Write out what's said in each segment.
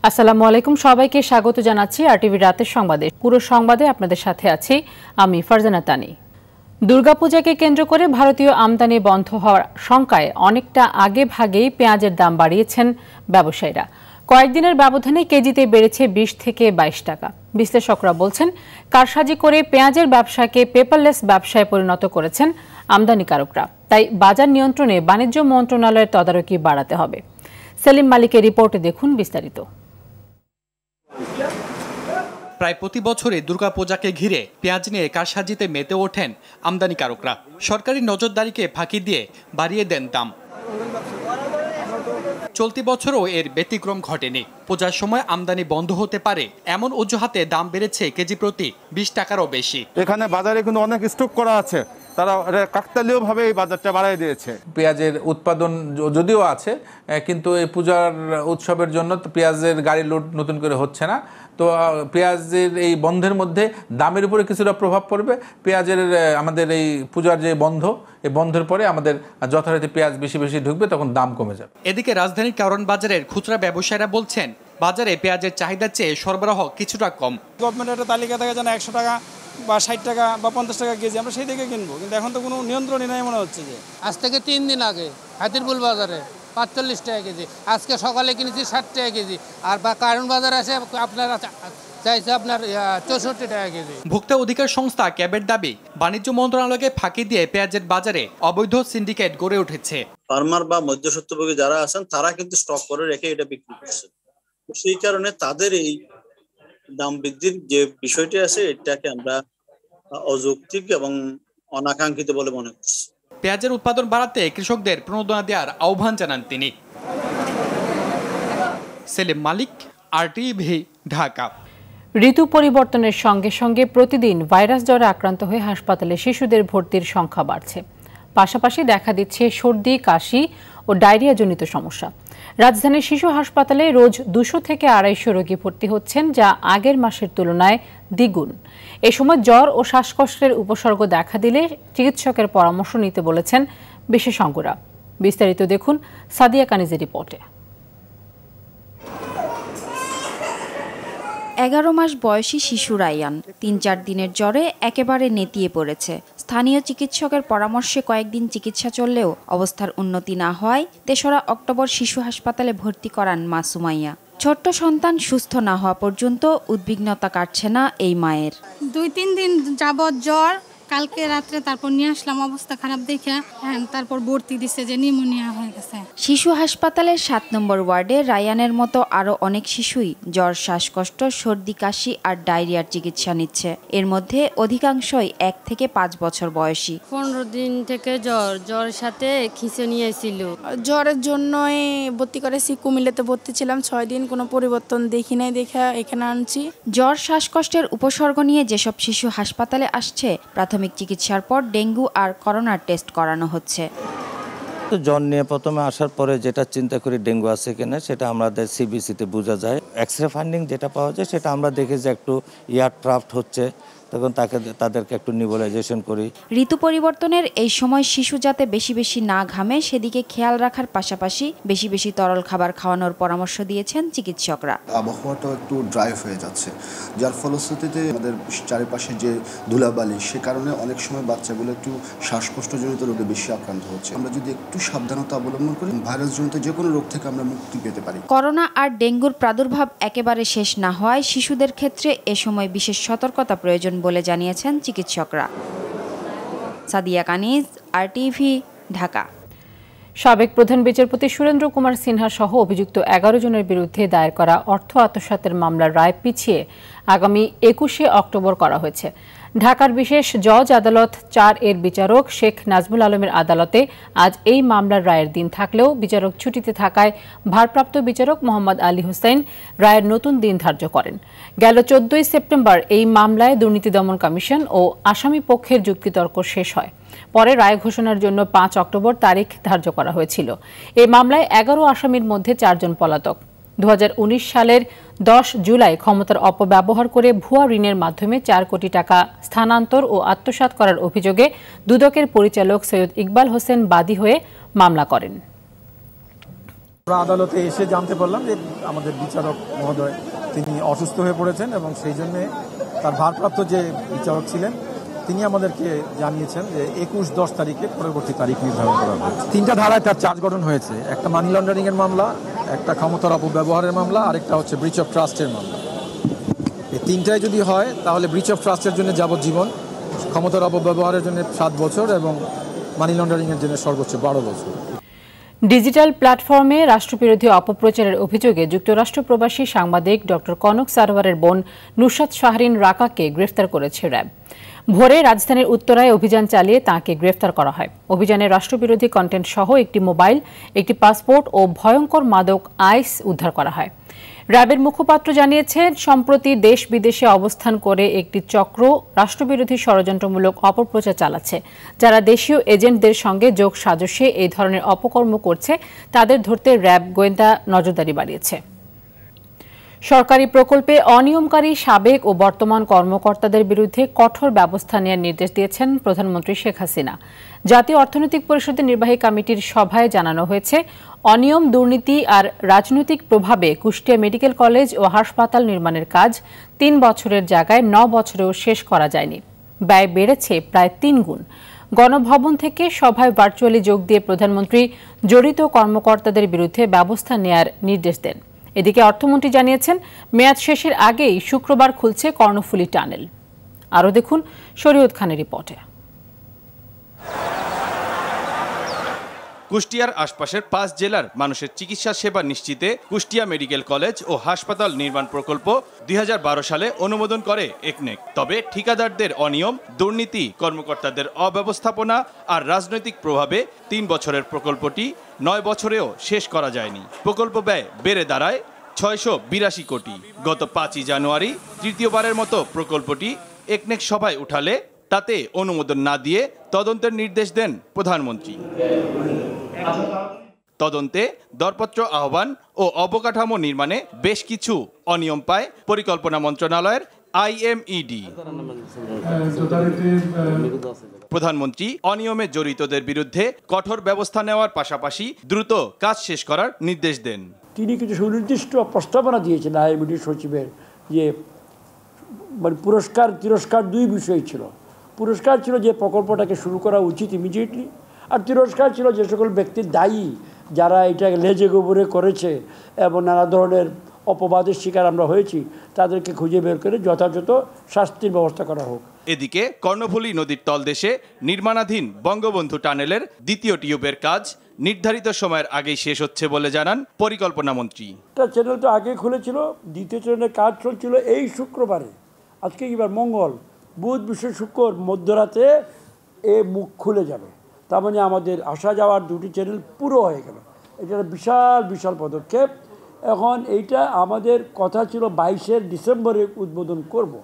আসসালামু আলাইকুম, সবাইকে স্বাগত জানাচ্ছি আরটিভি রাতের সংবাদে। পুরো সংবাদে আপনাদের সাথে আছি আমি ফারজানা তানি। দুর্গাপূজাকে কেন্দ্র করে ভারতীয় আমদানি বন্ধ হওয়ার শঙ্কায় অনেকটা আগে ভাগেই পেঁয়াজের দাম বাড়িয়েছেন ব্যবসায়ীরা। কয়েকদিনের ব্যবধানে কেজিতে বেড়েছে 20 থেকে 22 টাকা। বিশ্লেষকরা বলছেন, কারসাজি করে পেঁয়াজের ব্যবসাকে পেপারলেস ব্যবসায় পরিণত করেছেন আমদানিকারকরা। তাই বাজার নিয়ন্ত্রণে বাণিজ্য মন্ত্রণালয়ের তদারকি বাড়াতে হবে। সেলিম মালিকের রিপোর্টে দেখুন বিস্তারিত। প্রায় প্রতি বছরে দুর্গাপূজাকে ঘিরে পেঁয়াজ নিয়ে কারসাজিতে মেতে ওঠেন আমদানিকারকরা। সরকারি নজরদারিকে ফাঁকি দিয়ে বাড়িয়ে দেন দাম। চলতি বছরও এর ব্যতিক্রম ঘটেনি। পূজার সময় আমদানি বন্ধ হতে পারে এমন অজুহাতে দাম বেড়েছে কেজি প্রতি 20 টাকারও বেশি। এখানে বাজারে কিন্তু অনেক স্টক করা আছে, তারা কাকতালীয়ভাবে এই বাজারটা বাড়াই দিয়েছে। পেঁয়াজের উৎপাদন যদিও আছে, কিন্তু এই পূজার উৎসবের জন্য তো পেঁয়াজের গাড়ি লোড নতুন করে হচ্ছে না। তো পেঁয়াজের এই বন্ধের মধ্যে দামের উপরে কিছুটা প্রভাব পড়বে। পেঁয়াজের আমাদের এই পূজার যে বন্ধ, এই বন্ধের পরে আমাদের যথারীতি পেঁয়াজ বেশি বেশি ঢুকবে, তখন দাম কমে যাবে। এদিকে রাজধানীর কারণ বাজারের খুচরা ব্যবসায়ীরা বলছেন, বাজারে পেঁয়াজের চাহিদার চেয়ে সরবরাহ কিছুটা কম। গভর্নমেন্টের একটা তালিকা থাকে যেন 100 টাকা বা 60 টাকা বা 50 টাকা কেজি, আমরা সেই দিকে কিনবো, কিন্তু এখন তো কোনো নিয়ন্ত্রণই নাই মনে হচ্ছে। যে আজ থেকে 3 দিন আগে হাতিরপুল বাজারে 45 টাকা কেজি, আজকে সকালে কিনেছি 60 টাকা কেজি, আর বা কারণ বাজার আছে আপনারা চাইছে আপনার 64 টাকা কেজি। ভোক্তা অধিকার সংস্থা ক্যাবের দাবি, বাণিজ্য মন্ত্রণালয়কে ফাঁকি দিয়ে পেঁয়াজের বাজারে অবৈধ সিন্ডিকেট গড়ে উঠেছে। ফার্মার বা মধ্যস্বত্বভোগী যারা আছেন তারা কিন্তু স্টক করে রেখে এটা বিক্রি করছে। সেই কারণে তাদের এই দাম বৃদ্ধির যে বিষয়টি আছে, এটাকে আমরা অযৌক্তিক এবং অনাকাঙ্ক্ষিত বলে মনে করছি। পেঁয়াজের উৎপাদন বাড়াতে কৃষকদের প্রণোদনা দেওয়ার আহ্বান জানান তিনি। সেলিম মালিক, আরটিভি, ঢাকা। ঋতু পরিবর্তনের সঙ্গে সঙ্গে প্রতিদিন ভাইরাস জ্বরে আক্রান্ত হয়ে হাসপাতালে শিশুদের ভর্তির সংখ্যা বাড়ছে। পাশাপাশি দেখা দিচ্ছে সর্দি, কাশি ও ডায়রিয়াজনিত সমস্যা। রাজধানীর শিশু হাসপাতালে রোজ 200 থেকে 250 রোগী ভর্তি হচ্ছেন, যা আগের মাসের তুলনায় দ্বিগুণ। এ সময় জ্বর ও শ্বাসকষ্টের উপসর্গ দেখা দিলে চিকিৎসকের পরামর্শ নিতে বলেছেন বিশেষজ্ঞরা। বিস্তারিত দেখুন সাদিয়া কানিজের রিপোর্টে। 11 মাস বয়সী শিশু রায়ান 3-4 দিনের জ্বরে একেবারে নেতিয়ে পড়েছে। স্থানীয় চিকিৎসকের পরামর্শে কয়েকদিন চিকিৎসা চললেও অবস্থার উন্নতি না হওয়ায় 3রা অক্টোবর শিশু হাসপাতালে ভর্তি করান মা সুমাইয়া। ছোট্ট সন্তান সুস্থ না হওয়া পর্যন্ত উদ্বিগ্নতা কাটছে না এই মায়ের। 2-3 দিন যাবৎ জ্বর, কালকে রাত্রে তারপর নিয়ে আসলাম, অবস্থা খারাপ দেখে তারপর ভর্তি দিছে যে নিউমোনিয়া হয়ে গেছে। শিশু হাসপাতালের 7 নম্বর ওয়ার্ডে রায়ানের মতো আরো অনেক শিশুই জ্বর, শ্বাসকষ্ট, সর্দি, কাশি আর ডায়রিয়ার চিকিৎসা নিচ্ছে। এর মধ্যে অধিকাংশই 1 থেকে 5 বছর বয়সী। 15 দিন থেকে জ্বরের সাথে খিঁচুনি ছিল। জ্বরের জন্যই ভর্তি করেছি, কুমিল্লাতে ভর্তি ছিলাম 6 দিন, কোনো পরিবর্তন দেখি নাই, দেখে এখানে আনছি। জ্বর, শ্বাসকষ্টের উপসর্গ নিয়ে যেসব শিশু হাসপাতালে আসছে, প্রাথমিক চিকিৎসার পর ডেঙ্গু আর করোনার টেস্ট করানো হচ্ছে। জ্বর নিয়ে প্রথমে আসার পরে যেটা চিন্তা করি ডেঙ্গু আছে কিনা, সেটা আমাদের সিবিসিতে বোঝা যায়। এক্সরে ফাইন্ডিং যেটা পাওয়া যায়, সেটা আমরা দেখি যে একটু এয়ার ট্রাফট হচ্ছে, তখন তাদেরকে একটু নিউবুলাইজেশন করি। ঋতু পরিবর্তনের এই সময় শিশু যাতে বেশি বেশি না ঘামে, সেদিকে খেয়াল রাখার পাশাপাশি বেশি বেশি তরল খাবার খাওয়ানোর পরামর্শ দিয়েছেন চিকিৎসকরা। আবহাওয়াটা একটু ড্রাই হয়ে যাচ্ছে, যার ফলশ্রুতিতে আমাদের চারিপাশে যে ধুলাবালি, সে কারণে অনেক সময় বাচ্চাগুলো একটু শ্বাসকষ্টজনিত রোগে বেশি আক্রান্ত হচ্ছে। আমরা যদি একটু সাবধানতা অবলম্বন করি, ভাইরাসজনিত যে কোনো রোগ থেকে আমরা মুক্তি পেতে পারি। করোনা আর ডেঙ্গুর প্রাদুর্ভাব একেবারে শেষ না হওয়ায় শিশুদের ক্ষেত্রে এ সময় বিশেষ সতর্কতা প্রয়োজন বলে জানিয়েছেন চিকিৎসকরা। সাদিয়া কানিজ, আরটিভি, ঢাকা। সাবেক প্রধান বিচারপতি সুরেন্দ্র কুমার সিনহা সহ অভিযুক্ত 11 জনের বিরুদ্ধে দায়ের করা অর্থ আত্মসাতের মামলার রায় পিছিয়ে আগামী 21শে অক্টোবর করা হয়েছে। ঢাকার বিশেষ জজ আদালত 4 এর বিচারক শেখ নাজমুল আলমের আদালতে আজ এই মামলার রায়ের দিন থাকলেও বিচারক ছুটিতে থাকায় ভারপ্রাপ্ত বিচারক মোহাম্মদ আলী হুসাইন রায়ের নতুন দিন ধার্য করেন। গেল 14ই সেপ্টেম্বর এই মামলায় দুর্নীতি দমন কমিশন ও আসামি পক্ষের যুক্তিতর্ক শেষ হয়। পরে রায় ঘোষণার জন্য 5 অক্টোবর তারিখ ধার্য করা হয়েছিল। এই মামলায় 11 আসামির মধ্যে 4 জন পলাতক। 2019 সালের 10 জুলাই ক্ষমতার অপব্যবহার করে ভুয়া ঋণের মাধ্যমে 4 কোটি টাকা স্থানান্তর ও আত্মসাৎ করার অভিযোগে দুদকের পরিচালক সৈয়দ ইকবাল হোসেন বাদী হয়ে মামলা করেন। আমরা আদালতে এসে জানতে পারলাম যে আমাদের বিচারক মহোদয় তিনি অসুস্থ হয়ে পড়েছেন এবং সেই জন্য তার ভারপ্রাপ্ত যে বিচারক ছিলেন তিনি আমাদেরকে জানিয়েছেন যে 21-10 তারিখে পরবর্তী তারিখ নির্ধারণ করা হয়েছে। 3টা ধারায় তার চার্জ গঠন হয়েছে, একটা মানি লন্ডারিং এর মামলা, একটা ক্ষমতার অপব্যবহারের মামলা, আরেকটা হচ্ছে ব্রিচ অফ ট্রাস্টের মামলা। এই 3টাই যদি হয় তাহলে ব্রিচ অফ ট্রাস্টের জন্য যাবজ্জীবন, ক্ষমতার অপব্যবহারের জন্য 7 বছর এবং মানি লন্ডারিং এর জন্য সর্বোচ্চ 12 বছর। ডিজিটাল প্ল্যাটফর্মে রাষ্ট্রবিরোধী অপপ্রচারের অভিযোগে যুক্তরাষ্ট্র প্রবাসী সাংবাদিক ডক্টর কনক সারোয়ারের বোন নুসরাত শাহরিন রাকাকে গ্রেফতার করেছে র্যাব। ভোরে রাজধানীর উত্তরায় অভিযান চালিয়ে তাঁকে গ্রেফতার করা হয়। অভিযানে রাষ্ট্রবিরোধী কন্টেন্ট সহ একটি মোবাইল, একটি পাসপোর্ট ও ভয়ঙ্কর মাদক আইস উদ্ধার করা হয়। র্যাবের মুখপাত্র জানিয়েছেন, সম্প্রতি দেশ বিদেশে অবস্থান করে একটি চক্র রাষ্ট্রবিরোধী ষড়যন্ত্রমূলক অপপ্রচার চালাচ্ছে। যারা দেশীয় এজেন্টদের সঙ্গে যোগ সাজশে এই ধরনের অপকর্ম করছে তাদের ধরতে র্যাব গোয়েন্দা নজরদারি বাড়িয়েছে। সরকারি প্রকল্পে অনিয়মকারী সাবেক ও বর্তমান কর্মকর্তাদের বিরুদ্ধে কঠোর ব্যবস্থা নেওয়ার নির্দেশ দিয়েছেন প্রধানমন্ত্রী শেখ হাসিনা। জাতীয় অর্থনৈতিক পরিষদের নির্বাহী কমিটির সভায় জানানো হয়েছে, অনিয়ম, দুর্নীতি আর রাজনৈতিক প্রভাবে কুষ্টিয়া মেডিকেল কলেজ ও হাসপাতাল নির্মাণের কাজ 3 বছরের জায়গায় 9 বছরেও শেষ করা যায়নি। ব্যয় বেড়েছে প্রায় 3 গুণ। গণভবন থেকে সভায় ভার্চুয়ালি যোগ দিয়ে প্রধানমন্ত্রী জড়িত কর্মকর্তাদের বিরুদ্ধে ব্যবস্থা নেয়ার নির্দেশ দেন। এদিকে অর্থমন্ত্রী জানিয়েছেন, মেয়াদ শেষের আগেই শুক্রবার খুলছে কর্ণফুলী টানেল। আরও দেখুন শরীয়ত খানের রিপোর্টে। কুষ্টিয়ার আশপাশের 5 জেলার মানুষের চিকিৎসা সেবা নিশ্চিতে কুষ্টিয়া মেডিকেল কলেজ ও হাসপাতাল নির্মাণ প্রকল্প 2012 সালে অনুমোদন করে একনেক। তবে ঠিকাদারদের অনিয়ম, দুর্নীতি, কর্মকর্তাদের অব্যবস্থাপনা আর রাজনৈতিক প্রভাবে 3 বছরের প্রকল্পটি 9 বছরেও শেষ করা যায়নি। প্রকল্প ব্যয় বেড়ে দাঁড়ায় 682 কোটি। গত 5ই জানুয়ারি তৃতীয়বারের মতো প্রকল্পটি একনেক সভায় উঠালে তাতে অনুমোদন না দিয়ে তদন্তের নির্দেশ দেন প্রধানমন্ত্রী। তদন্তে দরপত্র আহ্বান ও অবকাঠামো নির্মাণে বেশ কিছু অনিয়ম পায় পরিকল্পনা মন্ত্রণালয়ের IMED। প্রধানমন্ত্রী অনিয়মে জড়িতদের বিরুদ্ধে কঠোর ব্যবস্থা নেওয়ার পাশাপাশি দ্রুত কাজ শেষ করার নির্দেশ দেন। তিনি কিছু সুনির্দিষ্ট প্রস্তাবনা দিয়েছেন IMED সচিবের, যে মানে পুরস্কার তিরস্কার 2 বিষয় ছিল। পুরস্কার ছিল যে প্রকল্পটাকে শুরু করা উচিত ইমিডিয়েটলি, আর তিরস্কার ছিল যে সকল ব্যক্তি দায়ী, যারা এটাকে লেজে গোবরে করেছে এবং নানা ধরনের অপবাদের শিকার আমরা হয়েছি, তাদেরকে খুঁজে বের করে যথাযথ শাস্তির ব্যবস্থা করা হোক। এদিকে কর্ণফুলী নদীর তলদেশে নির্মাণাধীন বঙ্গবন্ধু টানেলের 2য় টিউবের কাজ নির্ধারিত সময়ের আগেই শেষ হচ্ছে বলে জানান পরিকল্পনা মন্ত্রী। চ্যানেল তো আগে খুলেছিল, 2য় চ্যানেলের কাজ চলছিল এই শুক্রবারে। আজকে এবার মঙ্গল, বুধ, বৃহস্পতি, শুক্র মধ্যরাতে এ মুখ খুলে যাবে। তার মানে আমাদের আসা যাওয়ার 2টি চ্যানেল পুরো হয়ে গেল। এটা বিশাল বিশাল পদক্ষেপ। এখন এইটা আমাদের কথা ছিল 22 ডিসেম্বরে উদ্বোধন করব।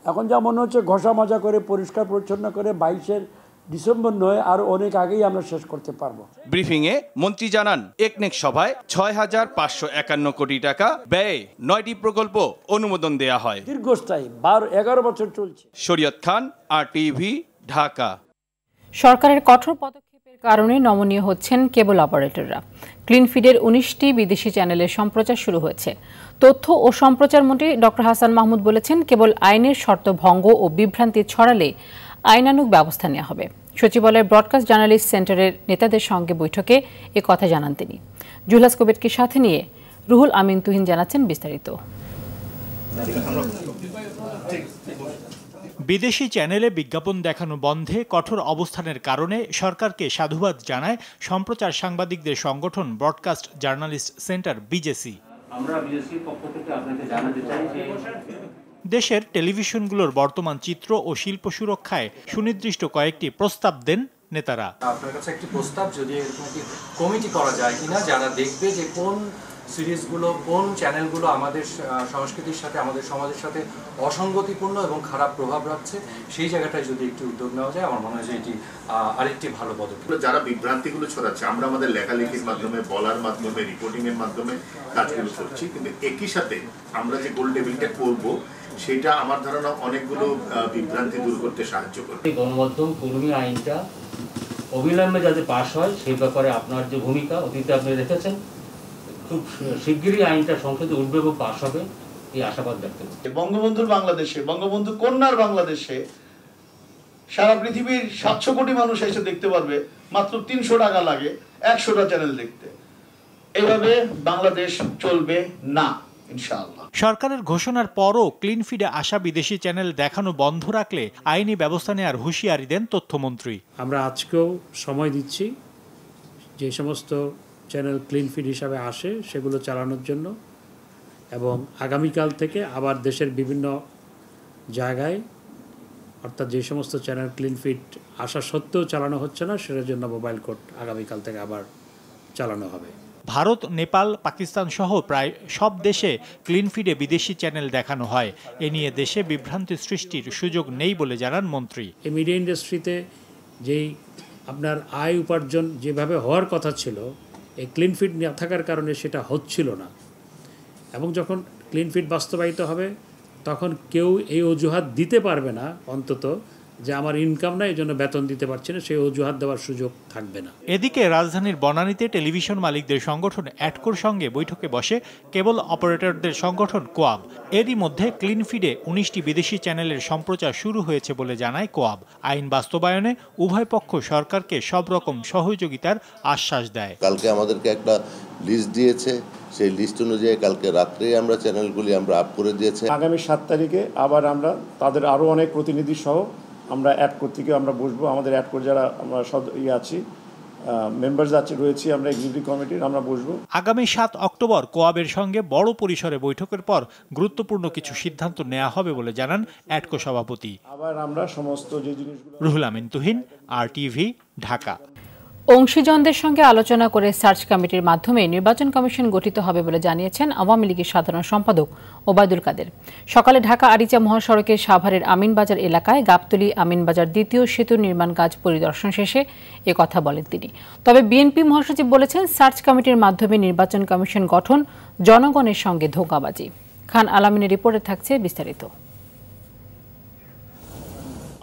এখন যা মনে হচ্ছে ঘষা মাজা করে পরিষ্কার পরিচ্ছন্ন করে 22 ডিসেম্বর নয়, আর অনেক আগেই আমরা শেষ করতে পারবো। ব্রিফিংয়ে মন্ত্রী জানান, একনেক সভায় 6551 কোটি টাকা ব্যয়ে 9টি প্রকল্প অনুমোদন দেয়া হয়। দীর্ঘস্থায়ী 12-11 বছর চলছে। শরীয়ত খান, RTV, ঢাকা। সরকারের কঠোর পদক্ষেপের কারণে নমনীয় হচ্ছেন কেবল অপারেটররা। ক্লিনফিডের 19টি বিদেশি চ্যানেলের সম্প্রচার শুরু হয়েছে। তথ্য ও সম্প্রচার মন্ত্রী ডক্টর হাসান মাহমুদ বলেছেন, কেবল আইনের শর্ত ভঙ্গ ও বিভ্রান্তি ছড়ালে আইনানুগ ব্যবস্থা নেওয়া হবে। সচিবালয়ের ব্রডকাস্ট জার্নালিস্ট সেন্টারের নেতাদের সঙ্গে বৈঠকে এ কথা জানান তিনি। জুলহাস কবিরকে সাথে নিয়ে রুহুল আমিন তুহিন জানাচ্ছেন বিস্তারিত। বিদেশি চ্যানেলে বিজ্ঞাপন দেখানো বন্ধে কঠোর অবস্থানের কারণে সরকারকে সাধুবাদ জানায় সম্প্রচার সাংবাদিকদের সংগঠন ব্রডকাস্ট জার্নালিস্ট সেন্টার BJC। আমরা বিজেসির পক্ষ থেকে আপনাকে জানাতে চাই যে দেশের টেলিভিশনগুলোর বর্তমান চিত্র ও শিল্প সুরক্ষায় সুনির্দিষ্ট কয়েকটি প্রস্তাব দেন নেতারা। আপনার কাছে একটি প্রস্তাব, যদি এরকম একটি কমিটি করা যায় কিনা যারা দেখবে যে কোন সিরিজগুলো, কোন চ্যানেলগুলো আমাদের সংস্কৃতির সাথে, আমাদের সমাজের সাথে অসঙ্গতিপূর্ণ এবং খারাপ প্রভাব রাখছে, সেই জায়গাটায় যদি একটু উদ্যোগ নেওয়া যায়, আমার মনে হয় যে এটি আরেকটি ভালো পদক্ষেপ। যারা বিভ্রান্তিগুলো ছড়াচ্ছে, আমরা আমাদের লেখালেখির মাধ্যমে, বলার মাধ্যমে, রিপোর্টিং এর মাধ্যমে কাজগুলো করছি, কিন্তু একই সাথে আমরা যে গোল টেবিলটা করব সেটা আমার ধারণা অনেকগুলো বিভ্রান্তি দূর করতে সাহায্য করবে। গণমাধ্যম কর্মী আইনটা অবিলম্বে যাতে পাশ হয় সেই ব্যাপারে আপনার যে ভূমিকা অতীতে আপনি রেখেছেন, খুব শিগগিরই আইনটা সংসদে উঠবে এবং পাশ হবে এই আশাবাদ ব্যক্ত করছি। বঙ্গবন্ধুর বাংলাদেশে, বঙ্গবন্ধু কন্যার বাংলাদেশে সারা পৃথিবীর 700 কোটি মানুষ এসে দেখতে পারবে, মাত্র 300 টাকা লাগে 100টা চ্যানেল দেখতে। এভাবে বাংলাদেশ চলবে না ইনশাআল্লাহ। সরকারের ঘোষণার পরও ক্লিন ফিডে আসা বিদেশি চ্যানেল দেখানো বন্ধ রাখলে আইনি ব্যবস্থা নেওয়ার হুঁশিয়ারি দেন তথ্যমন্ত্রী। আমরা আজকেও সময় দিচ্ছি যে সমস্ত চ্যানেল ক্লিন ফিড হিসাবে আসে সেগুলো চালানোর জন্য, এবং আগামীকাল থেকে আবার দেশের বিভিন্ন জায়গায়, অর্থাৎ যে সমস্ত চ্যানেল ক্লিন ফিড আসা সত্ত্বেও চালানো হচ্ছে না সেটার জন্য মোবাইল কোড আগামীকাল থেকে আবার চালানো হবে। ভারত, নেপাল, পাকিস্তান সহ প্রায় সব দেশে ক্লিন ফিডে বিদেশি চ্যানেল দেখানো হয়। এ নিয়ে দেশে বিভ্রান্তি সৃষ্টির সুযোগ নেই বলে জানান মন্ত্রী। এই মিডিয়া ইন্ডাস্ট্রিতে যেই আপনার আয় উপার্জন যেভাবে হওয়ার কথা ছিল, এই ক্লিন ফিড না থাকার কারণে সেটা হচ্ছিল না, এবং যখন ক্লিন ফিড বাস্তবায়িত হবে তখন কেউ এই অজুহাত দিতে পারবে না অন্তত যে আমার ইনকাম নাই, এই জন্য বেতন দিতে পারছি না, সেই অজুহাত দেওয়ার সুযোগ থাকবে না। এদিকে রাজধানীর বনানীতে টেলিভিশন মালিকদের সংগঠন অ্যাডকোর সঙ্গে বৈঠকে বসে কেবল অপারেটরদের সংগঠন কোয়াব। এরই মধ্যে ক্লিন ফিডে 19টি বিদেশি চ্যানেলের সম্প্রচার শুরু হয়েছে বলে জানায় কোয়াব। আইন বাস্তবায়নে উভয় পক্ষ সরকারকে সব রকম সহযোগিতার আশ্বাস দেয়। কালকে আমাদেরকে একটা লিস্ট দিয়েছে, সেই লিস্ট অনুযায়ী কালকে রাত্রে আমরা চ্যানেলগুলি আমরা আপ করে দিয়েছে। আগামী 7 তারিখে আবার আমরা তাদের আরও অনেক প্রতিনিধি সহ আমরা অ্যাডকোর থেকে আমরা বসবো। আমাদের অ্যাডকোর যারা আমরা আছি মেম্বার্স রয়েছি আমরা এক্সিকিউটিভ কমিটির, আমরা বসবো। আগামী 7 অক্টোবর কোয়াবের সঙ্গে বড় পরিসরে বৈঠকের পর গুরুত্বপূর্ণ কিছু সিদ্ধান্ত নেওয়া হবে বলে জানান অ্যাডকো সভাপতি। আবার আমরা সমস্ত যে জিনিসগুলো। রুহুল আমিন তুহিন, RTV, ঢাকা। অংশীজনদের সঙ্গে আলোচনা করে সার্চ কমিটির মাধ্যমে নির্বাচন কমিশন গঠিত হবে বলে জানিয়েছেন আওয়ামী লীগের সাধারণ সম্পাদক ওবায়দুল কাদের। সকালে ঢাকা আরিচা মহাসড়কের সাভারের আমিনবাজার এলাকায় গাবতলী আমিনবাজার দ্বিতীয় সেতু নির্মাণ কাজ পরিদর্শন শেষে কথা বলেন তিনি। তবে বিএনপি মহাসচিব বলেছেন সার্চ কমিটির মাধ্যমে নির্বাচন কমিশন গঠন জনগণের সঙ্গে ধোঁকাবাজি। খান আলামিনের রিপোর্টে থাকছে বিস্তারিত।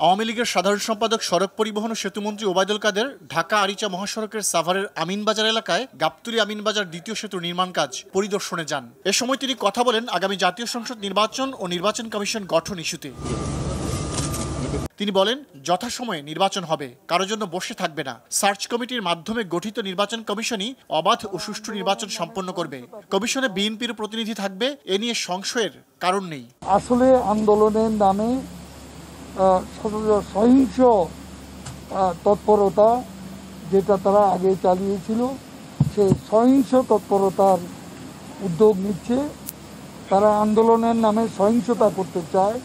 আওয়ামী লীগের সাধারণ সম্পাদক, সড়ক পরিবহন ও সেতুমন্ত্রী ওবায়দুল কাদের ঢাকা আরিচা মহাসড়কের সাভারের আমিনবাজার এলাকায় গাবতলী আমিনবাজার দ্বিতীয় সেতু নির্মাণ কাজ পরিদর্শনে যান। এ সময় তিনি কথা বলেন আগামী জাতীয় সংসদ নির্বাচন ও নির্বাচন কমিশন গঠন ইস্যুতে। তিনি বলেন যথাসময়ে নির্বাচন হবে, কারো জন্য বসে থাকবে না। সার্চ কমিটির মাধ্যমে গঠিত নির্বাচন কমিশনই অবাধ ও সুষ্ঠু নির্বাচন সম্পন্ন করবে। কমিশনে বিএনপির প্রতিনিধি থাকবে, এ নিয়ে সংশয়ের কারণ নেই। আসলে আন্দোলনের নামে সহিংস তৎপরতা যেটা তারা আগে চালিয়েছিল, সেই সহিংস তৎপরতার উদ্যোগ নিচ্ছে। তারা আন্দোলনের নামে সহিংসতা করতে চায়,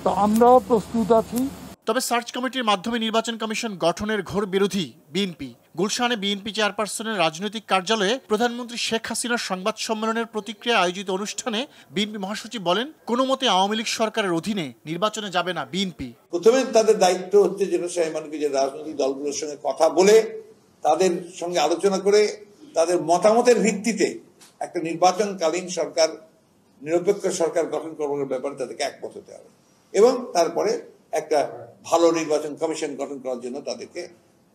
তো আমরাও প্রস্তুত আছি। তবে সার্চ কমিটির মাধ্যমে নির্বাচন কমিশন গঠনের ঘোর বিরোধী বিএনপি। গুলশানে বিএনপি চেয়ারপারসনের রাজনৈতিক কার্যালয়ে প্রধানমন্ত্রী শেখ হাসিনার সংবাদ সম্মেলনের প্রতিক্রিয়া আয়োজিত অনুষ্ঠানে বিএনপি মহাসচিব বলেন, কোনো মতে আওয়ামী লীগ সরকারের অধীনে নির্বাচনে যাবে না বিএনপি। প্রথমে তাদের দায়িত্ব হচ্ছে যে রাজনৈতিক দলগুলোর সঙ্গে কথা বলে, তাদের সঙ্গে আলোচনা করে, তাদের মতামতের ভিত্তিতে একটা নির্বাচনকালীন সরকার, নিরপেক্ষ সরকার গঠন করার ব্যাপারে তাদেরকে একমত হতে হবে, এবং তারপরে একটা ভালো নির্বাচন কমিশন গঠন করার জন্য তাদেরকে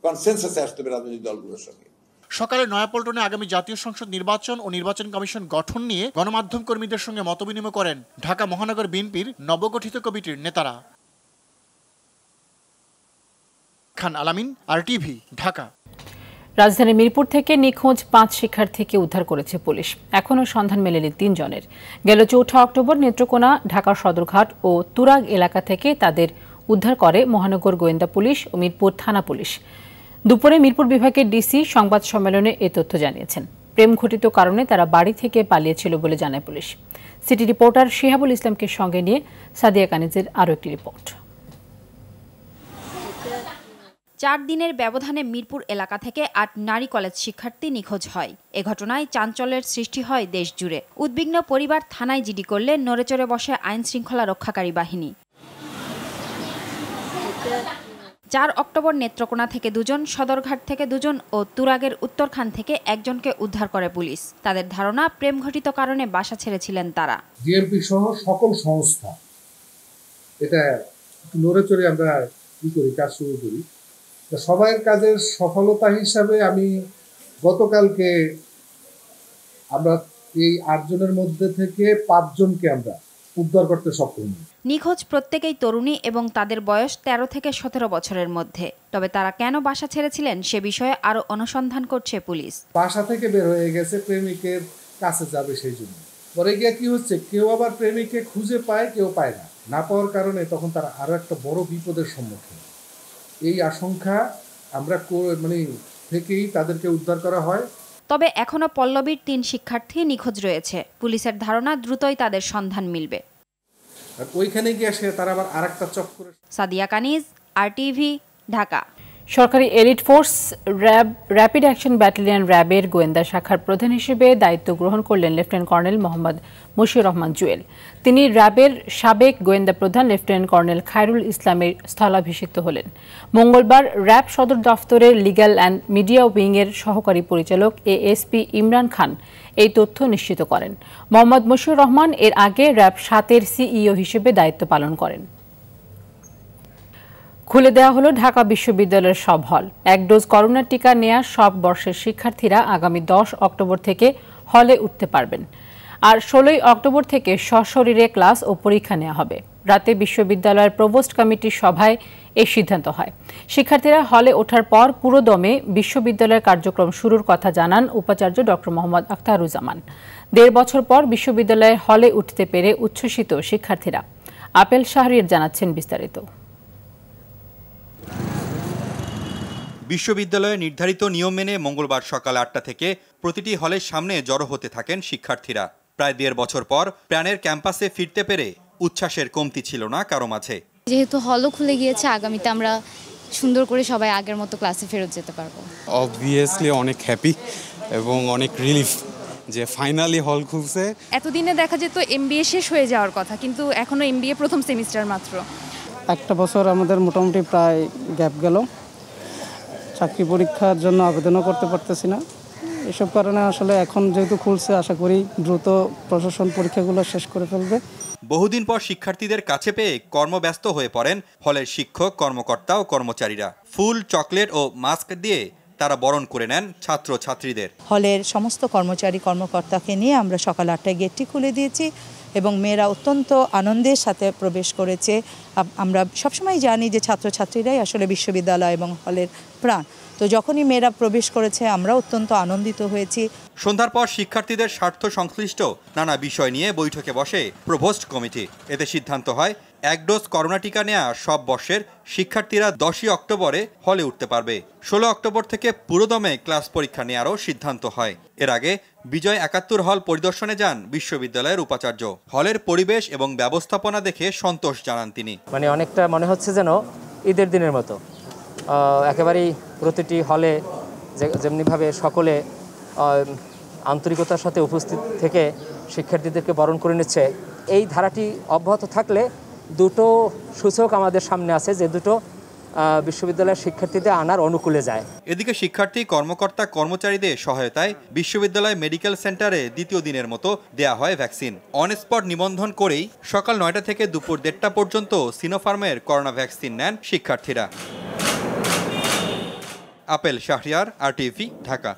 কনসেনসাসে আসতে হবে রাজনৈতিক দলগুলোর সঙ্গে। সকালে নয়াপল্টনে আগামী জাতীয় সংসদ নির্বাচন ও নির্বাচন কমিশন গঠন নিয়ে গণমাধ্যম কর্মীদের সঙ্গে মতবিনিময় করেন ঢাকা মহানগর বিএনপির নবগঠিত কমিটির নেতারা। খান আলামিন, RTV, ঢাকা। রাজধানী মিরপুর থেকে নিখোঁজ 5 শিক্ষার্থীকে উদ্ধার করেছে পুলিশ। এখনও সন্ধান মেলেনি 3 জনের। গেল 4 অক্টোবর নেত্রকোনা, ঢাকা সদরঘাট ও তুরাগ এলাকা থেকে তাদের উদ্ধার করে মহানগর গোয়েন্দা পুলিশ ও মিরপুর থানা পুলিশ। দুপুরে মিরপুর বিভাগের ডিসি সংবাদ সম্মেলনে এ তথ্য জানিয়েছেন। প্রেম ঘটিত কারণে তারা বাড়ি থেকে পালিয়েছিল বলে জানায় পুলিশ। সিটি রিপোর্টার শিহাবুল ইসলামকে সঙ্গে নিয়ে সাদিয়া কানিজের আরও একটি রিপোর্ট। 4 দিনের ব্যবধানে মিরপুর এলাকা থেকে 8 নারী কলেজ শিক্ষার্থী নিখোঁজ হয়। এ ঘটনায় চাঞ্চল্যের সৃষ্টি হয় দেশ জুড়ে। উদ্বিগ্ন পরিবার থানায় জিডি করলে নড়েচড়ে বসে আইন শৃঙ্খলা রক্ষাকারী বাহিনী। 4 অক্টোবর নেত্রকোনা থেকে 2 জন, সদরঘাট থেকে 2 জন ও তুরাগের উত্তরখান থেকে 1 জনকে উদ্ধার করে পুলিশ। তাদের ধারণা প্রেম ঘটিত কারণে বাসা ছেড়েছিলেন তারা। ডিএমপি সহ সকল সংস্থা এটা নড়েচড়ে আমরা কাজ শুরু করি। সবাই কাজের সফলতা হিসাবে আমি গতকালকে আমরা এই 8 জনের মধ্যে থেকে 5 জনকে আমরা উদ্ধার করতে সক্ষম হই। নিখোঁজ প্রত্যেকেই তরুণী এবং তাদের বয়স 13 থেকে 17 বছরের মধ্যে। তবে তারা কেন বাসা ছেড়েছিলেন সে বিষয়ে আরো অনুসন্ধান করছে পুলিশ। বাসা থেকে বের হয়ে গেছে, প্রেমিকের কাছে যাবে সেই জন্য। পরে গিয়ে কি হচ্ছে, কেউ আবার প্রেমিককে খুঁজে পায়, কেউ পায় না। না পাওয়ার কারণে তখন তারা আরো একটা বড় বিপদের সম্মুখীন। এই আশঙ্কা আমরা থেকেই তাদেরকে উদ্ধার করা হয়। তবে এখনো পল্লবীর 3 শিক্ষার্থী নিখোঁজ রয়েছে। পুলিশের ধারণা দ্রুতই তাদের সন্ধান মিলবে। আর ওইখানে গিয়ে তারা আবার আরেকটা চক্করে। সাদিয়া কানিজ, RTV, ঢাকা। সরকারি elite force rapid action battalion র্যাবের গোয়েন্দা শাখার প্রধান হিসেবে দায়িত্ব গ্রহণ করলেন লেফটেন্যান্ট কর্নেল মোহাম্মদ মশিউর রহমান জুয়েল। তিনি র্যাবের সাবেক গোয়েন্দা প্রধান লেফটেন্যান্ট কর্নেল খায়রুল ইসলামের স্থলাভিষিক্ত হলেন। মঙ্গলবার র্যাব সদর দফতরের লিগ্যাল অ্যান্ড মিডিয়া উইংয়ের সহকারী পরিচালক ASP ইমরান খান এই তথ্য নিশ্চিত করেন। মোহাম্মদ মশিউর রহমান এর আগে র্যাব 7-এর CEO হিসেবে দায়িত্ব পালন করেন। খুলে দেওয়া হলো ঢাকা বিশ্ববিদ্যালয়ের সব হল। 1 ডোজ করোনা টিকা নেওয়া সব বর্ষের শিক্ষার্থীরা আগামী 10 অক্টোবর থেকে হলে উঠতে পারবেন। আর 16 অক্টোবর থেকে সশরীরে ক্লাস ও পরীক্ষা নেওয়া হবে। রাতে বিশ্ববিদ্যালয়ের প্রভোস্ট কমিটির সভায় এই সিদ্ধান্ত হয়। শিক্ষার্থীরা হলে ওঠার পর পুরোদমে বিশ্ববিদ্যালয়ের কার্যক্রম শুরুর কথা জানান উপাচার্য ডক্টর মোহাম্মদ আখতারুজ্জামান। 1.5 বছর পর বিশ্ববিদ্যালয়ের হলে উঠতে পেরে উচ্ছ্বসিত শিক্ষার্থীরা। আপেল শাহরিয়ার জানাচ্ছেন বিস্তারিত। বিশ্ববিদ্যালয়ে নির্ধারিত নিয়ম মেনে মঙ্গলবার সকাল 8টা থেকে প্রতিটি হলের সামনে জড়ো হতে থাকেন শিক্ষার্থীরা। প্রায় 1.5 বছর পর প্রাণের ক্যাম্পাসে ফিরতে পেরে উচ্ছ্বাসের কমতি ছিল না কারো মাঝে। যেহেতু হলও খুলে গিয়েছে, আগামীতে আমরা সুন্দর করে সবাই আগের মতো ক্লাসে ফেরত যেতে পারবো। অবভিয়াসলি অনেক হ্যাপি এবং অনেক রিলিফ যে ফাইনালি হল খুলছে। এতদিনে দেখা যেত MBA শেষ হয়ে যাওয়ার কথা, কিন্তু এখনো MBA প্রথম সেমিস্টার মাত্র। একটা বছর আমাদের মোটামুটি প্রায় গ্যাপ গেল। চাকরি পরীক্ষার জন্য আবেদনও করতে পারতেছি না। এসব কারণে আসলে এখন যেহেতু খুলছে, আশা করি দ্রুত প্রশাসন পরীক্ষাগুলো শেষ করে ফেলবে। বহুদিন পর শিক্ষার্থীদের কাছে পেয়ে কর্মব্যস্ত হয়ে পড়েন হলের শিক্ষক, কর্মকর্তা ও কর্মচারীরা। ফুল, চকলেট ও মাস্ক দিয়ে তারা বরণ করে নেন ছাত্র ছাত্রীদের। হলের সমস্ত কর্মচারী কর্মকর্তাকে নিয়ে আমরা সকাল 8টায় গেটটি খুলে দিয়েছি এবং মেয়েরা অত্যন্ত আনন্দের সাথে প্রবেশ করেছে। আমরা সবসময় জানি যে ছাত্রছাত্রীরাই আসলে বিশ্ববিদ্যালয় এবং হলের প্রাণ। তো যখনই মেয়েরা প্রবেশ করেছে আমরা অত্যন্ত আনন্দিত হয়েছি। সন্ধ্যার পর শিক্ষার্থীদের স্বার্থ সংশ্লিষ্ট নানা বিষয় নিয়ে বৈঠকে বসে প্রভোস্ট কমিটি। এতে সিদ্ধান্ত হয় 1 ডোজ করোনা টিকা নেওয়া সব বর্ষের শিক্ষার্থীরা 10ই অক্টোবরে হলে উঠতে পারবে। 16 অক্টোবর থেকে পুরোদমে ক্লাস পরীক্ষা নেওয়ারও সিদ্ধান্ত হয়। এর আগে বিজয় 71 হল পরিদর্শনে যান বিশ্ববিদ্যালয়ের উপাচার্য। হলের পরিবেশ এবং ব্যবস্থাপনা দেখে সন্তোষ জানান তিনি। অনেকটা মনে হচ্ছে যেন ঈদের দিনের মতো। একেবারেই প্রতিটি হলে যেমনিভাবে সকলে আন্তরিকতার সাথে উপস্থিত থেকে শিক্ষার্থীদেরকে বরণ করে নিচ্ছে, এই ধারাটি অব্যাহত থাকলে দুটো সূচক আমাদের সামনে আছে, যে দুটো বিশ্ববিদ্যালয়ের শিক্ষার্থীদের আনার অনুকূলে যায়। এদিকে শিক্ষার্থী, কর্মকর্তা, কর্মচারীদের সহায়তায় বিশ্ববিদ্যালয় মেডিকেল সেন্টারে দ্বিতীয় দিনের মতো দেয়া হয় ভ্যাকসিন। অন স্পট নিবন্ধন করেই সকাল 9টা থেকে দুপুর 1:30টা পর্যন্ত সিনোফার্মের করোনা ভ্যাকসিন নেন শিক্ষার্থীরা। Apple Shahriar, RTV, Dhaka.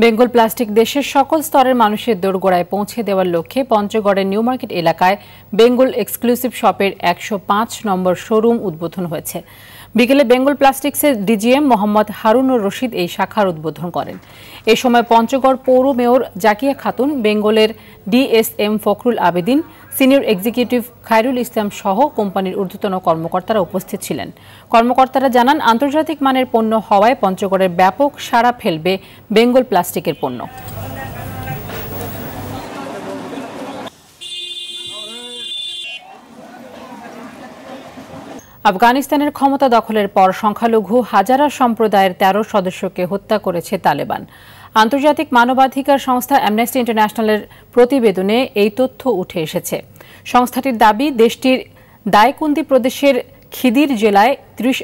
Bengal plastic দেশের সকল স্তরের মানুষের দোরগোড়ায় পৌঁছে দেওয়ার লক্ষ্যে পঞ্চগড়ের নিউ মার্কেট এলাকায় বেঙ্গল এক্সক্লুসিভ শপের 105 নম্বর শোরুম উদ্বোধন হয়েছে। বিকেলে বেঙ্গল প্লাস্টিক্সের DGM মোহাম্মদ হারুনুর রশিদ এই শাখার উদ্বোধন করেন। এ সময় পঞ্চগড় পৌর মেয়র জাকিয়া খাতুন, বেঙ্গলের DSM Fakhrul Abedin, senior executive Khairul Islam সহ কোম্পানির ঊর্ধ্বতন কর্মকর্তারা উপস্থিত ছিলেন। কর্মকর্তারা জানান, আন্তর্জাতিক মানের পণ্য হওয়ায় পঞ্চগড়ের ব্যাপক সাড়া ফেলবে বেঙ্গল প্লাস্টিকের পণ্য। আফগানিস্তানের ক্ষমতা দখলের পর সংখ্যালঘু হাজারা সম্প্রদায়ের 13 সদস্যকে হত্যা করেছে তালেবান। আন্তর্জাতিক মানবাধিকার সংস্থা অ্যামনেস্টি ইন্টারন্যাশনালের প্রতিবেদনে এই তথ্য উঠে এসেছে। সংস্থাটির দাবি, দেশটির দায়কুন্দি প্রদেশের খিদির জেলায় 30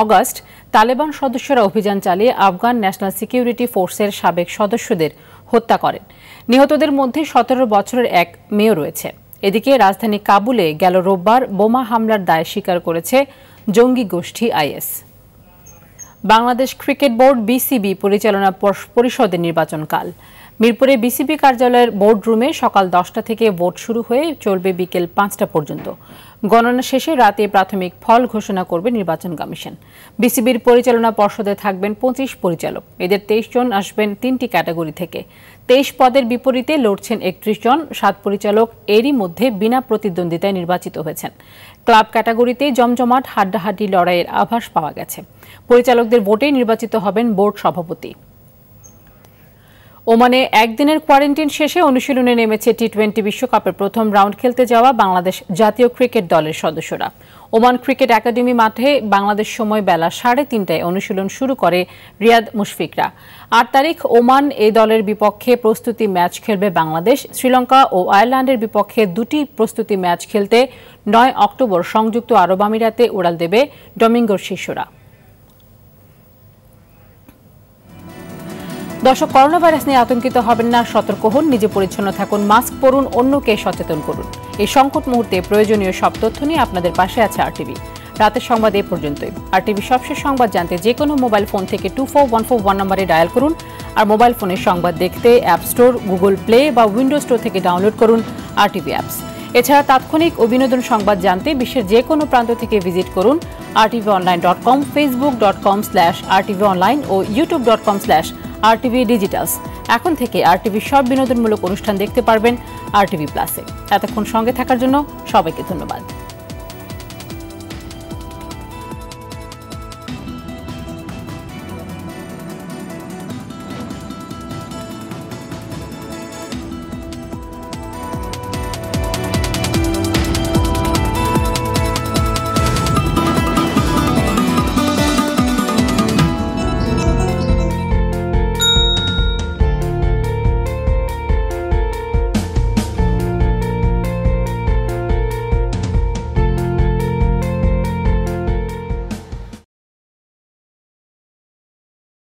অগস্ট তালেবান সদস্যরা অভিযান চালিয়ে আফগান ন্যাশনাল সিকিউরিটি ফোর্সের সাবেক সদস্যদের হত্যা করেন। নিহতদের মধ্যে 17 বছরের এক মেয়েও রয়েছে। এদিকে রাজধানী কাবুলে গেল রোববার বোমা হামলার দায় স্বীকার করেছে জঙ্গি গোষ্ঠী IS। Bangladesh cricket board BCB পরিচালনা পরিষদের নির্বাচন কাল। মিরপুরে বিসিবি কার্যালয়ের বোর্ড রুমে সকাল 10টা থেকে ভোট শুরু হয়ে চলবে বিকেল 5টা পর্যন্ত। গণনা শেষে রাতে প্রাথমিক ফল ঘোষণা করবে নির্বাচন কমিশন। বিসিবির পরিচালনা পর্ষদে থাকবেন 25 পরিচালক। এদের 23 জন আসবেন 3টি ক্যাটাগরি থেকে। 23 পদের বিপরীতে লড়ছেন 31 জন। 7 পরিচালক এরই মধ্যে বিনা প্রতিদ্বন্দ্বিতায় নির্বাচিত হয়েছেন। ক্লাব ক্যাটাগরিতে জমজমাট হাড্ডাহাড্ডি লড়াইয়ের আভাস পাওয়া গেছে। পরিচালকদের ভোটে নির্বাচিত হবেন বোর্ড সভাপতি। ওমানে একদিনের কোয়ারেন্টাইন শেষে অনুশীলনে নেমেছে টি-20 বিশ্বকাপের প্রথম রাউন্ড খেলতে যাওয়া বাংলাদেশ জাতীয় ক্রিকেট দলের সদস্যরা। ওমান ক্রিকেট একাডেমি মাঠে বাংলাদেশ সময় বেলা 3:30টায় অনুশীলন শুরু করে রিয়াদ মুশফিকরা। 8 তারিখ ওমান এই দলের বিপক্ষে প্রস্তুতি ম্যাচ খেলবে বাংলাদেশ। শ্রীলঙ্কা ও আয়ারল্যান্ডের বিপক্ষে 2টি প্রস্তুতি ম্যাচ খেলতে 9 অক্টোবর সংযুক্ত আরব আমিরাতে উড়াল দেবে ডমিঙ্গোর শিষ্যরা। দর্শক, করোনা ভাইরাস নিয়ে আতঙ্কিত হবেন না, সতর্ক হন, নিজে পরিচ্ছন্ন থাকুন, মাস্ক পরুন, অন্যকে সচেতন করুন। এই সংকট মুহূর্তে প্রয়োজনীয় সব তথ্য নিয়ে আপনাদের পাশে আছে আরটিভি। রাতের সংবাদ এই পর্যন্তই। আরটিভি সবশেষ সংবাদ জানতে যে কোনো মোবাইল ফোন থেকে 24141 নম্বরে ডায়াল করুন। আর মোবাইল ফোনের সংবাদ দেখতে অ্যাপ স্টোর, গুগল প্লে বা উইন্ডোজ স্টোর থেকে ডাউনলোড করুন আরটিভি অ্যাপস। এছাড়া তাৎক্ষণিক ও বিনোদন সংবাদ জানতে বিশ্বের যে কোনো প্রান্ত থেকে ভিজিট করুন rtvonline.com, facebook.com/rtvonline ও youtube.com/RTV ডিজিটালস। এখন থেকে আরটিভি সব বিনোদনমূলক অনুষ্ঠান দেখতে পারবেন আরটিভি প্লাসে। এতক্ষণ সঙ্গে থাকার জন্য সবাইকে ধন্যবাদ।